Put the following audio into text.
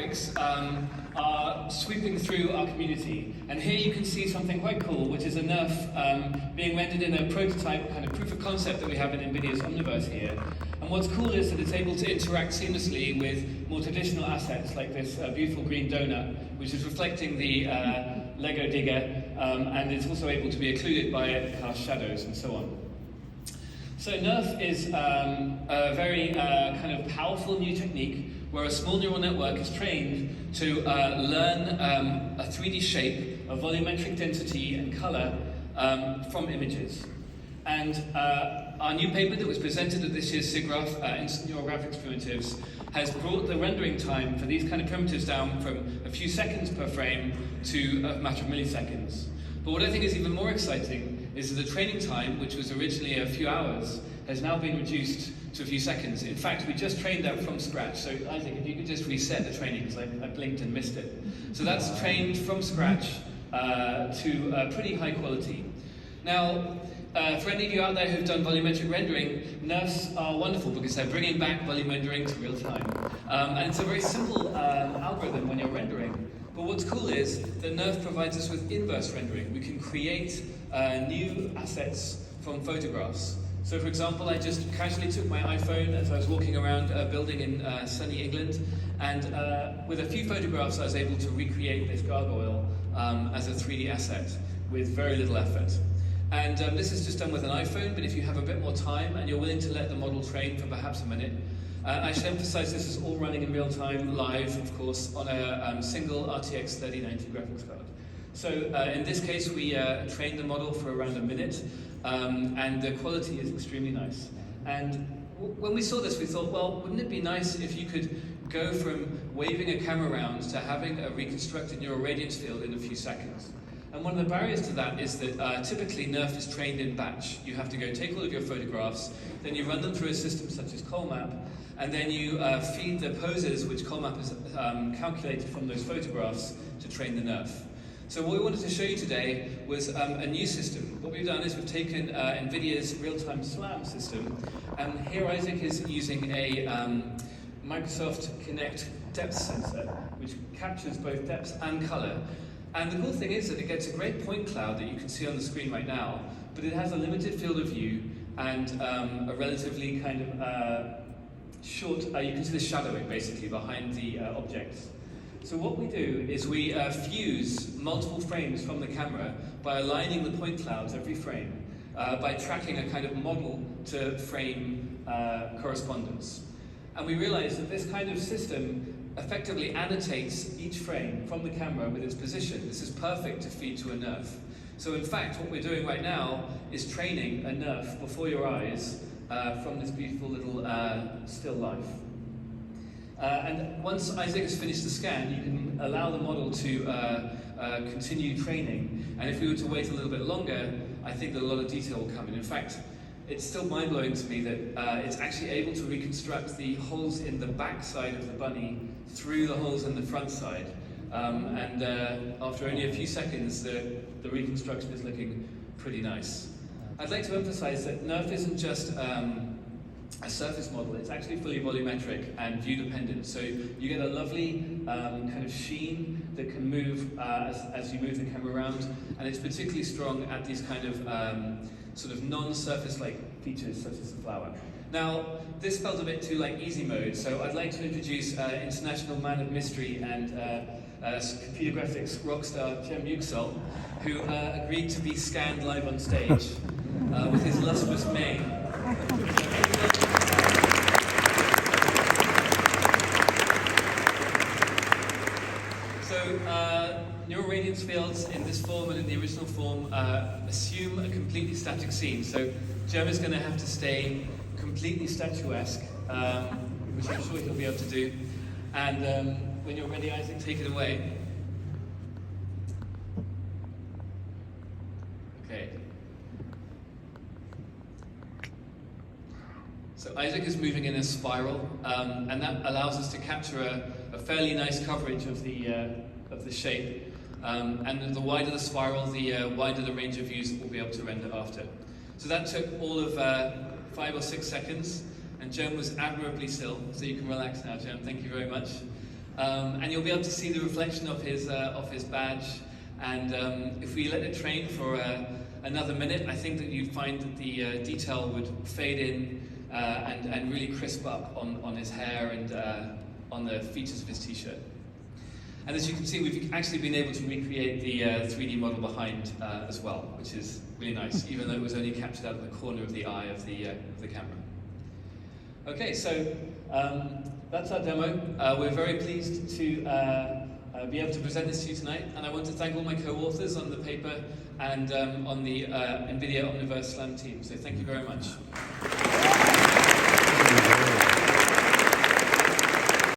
photographics are sweeping through our community. And here you can see something quite cool, which is a NERF being rendered in a prototype kind of proof of concept that we have in NVIDIA's Omniverse here. And what's cool is that it's able to interact seamlessly with more traditional assets like this beautiful green donut, which is reflecting the Lego digger, and it's also able to be occluded by harsh shadows and so on. So NERF is a very kind of powerful new technique where a small neural network is trained to learn a 3D shape, a volumetric density and color from images. And our new paper that was presented at this year's SIGGRAPH, Instant Neural Graphics Primitives, has brought the rendering time for these kind of primitives down from a few seconds per frame to a matter of milliseconds. But what I think is even more exciting is that the training time, which was originally a few hours, has now been reduced to a few seconds. In fact, we just trained that from scratch. So Isaac, if you could just reset the training, because I blinked and missed it. So that's trained from scratch to pretty high quality. Now, for any of you out there who've done volumetric rendering, NERFs are wonderful because they're bringing back volume rendering to real time. And it's a very simple algorithm when you're rendering. But what's cool is that NERF provides us with inverse rendering. We can create new assets from photographs. So for example, I just casually took my iPhone as I was walking around a building in sunny England, and with a few photographs I was able to recreate this gargoyle as a 3D asset with very little effort. And this is just done with an iPhone, but if you have a bit more time and you're willing to let the model train for perhaps a minute, I should emphasize this is all running in real time, live, of course, on a single RTX 3090 graphics card. So in this case, we trained the model for around a minute, and the quality is extremely nice. And when we saw this, we thought, well, wouldn't it be nice if you could go from waving a camera around to having a reconstructed neural radiance field in a few seconds? And one of the barriers to that is that typically NERF is trained in batch. You have to go take all of your photographs, then you run them through a system such as Colmap, and then you feed the poses which Colmap has calculated from those photographs to train the NERF. So what we wanted to show you today was a new system. What we've done is we've taken NVIDIA's real-time SLAM system, and here Isaac is using a Microsoft Kinect depth sensor, which captures both depth and color. And the cool thing is that it gets a great point cloud that you can see on the screen right now, but it has a limited field of view and a relatively kind of short, you can see the shadowing basically behind the objects. So what we do is we fuse multiple frames from the camera by aligning the point clouds every frame, by tracking a kind of model to frame correspondence. And we realize that this kind of system effectively annotates each frame from the camera with its position. This is perfect to feed to a NERF. So in fact, what we're doing right now is training a NERF before your eyes from this beautiful little still life. And once Isaac has finished the scan, you can allow the model to continue training. And if we were to wait a little bit longer, I think that a lot of detail will come in. In fact, it's still mind-blowing to me that it's actually able to reconstruct the holes in the back side of the bunny through the holes in the front side. And after only a few seconds, the reconstruction is looking pretty nice. I'd like to emphasize that NERF isn't just a surface model, it's actually fully volumetric and view-dependent. So you get a lovely kind of sheen that can move as you move the camera around, and it's particularly strong at these kind of sort of non-surface-like features such as the flower. Now, this felt a bit too like easy mode, so I'd like to introduce international man of mystery and computer graphics rock star Jem Yüksel, who agreed to be scanned live on stage with his lustrous mane. So, neural radiance fields in this form and in the original form assume a completely static scene. So Jem is going to have to stay completely statuesque, which I'm sure he'll be able to do. And when you're ready, Isaac, take it away. Okay. So Isaac is moving in a spiral, and that allows us to capture a fairly nice coverage of the shape. And the wider the spiral, the wider the range of views that we'll be able to render after. So that took all of 5 or 6 seconds, and Jem was admirably still, so you can relax now, Jem. Thank you very much. And you'll be able to see the reflection of his badge. And if we let it train for another minute, I think that you'd find that the detail would fade in and really crisp up on his hair and on the features of his t-shirt. And as you can see, we've actually been able to recreate the 3D model behind as well, which is really nice, even though it was only captured out of the corner of the eye of the camera. Okay, so that's our demo. We're very pleased to be able to present this to you tonight, and I want to thank all my co-authors on the paper and on the NVIDIA Omniverse Slam team. So thank you very much.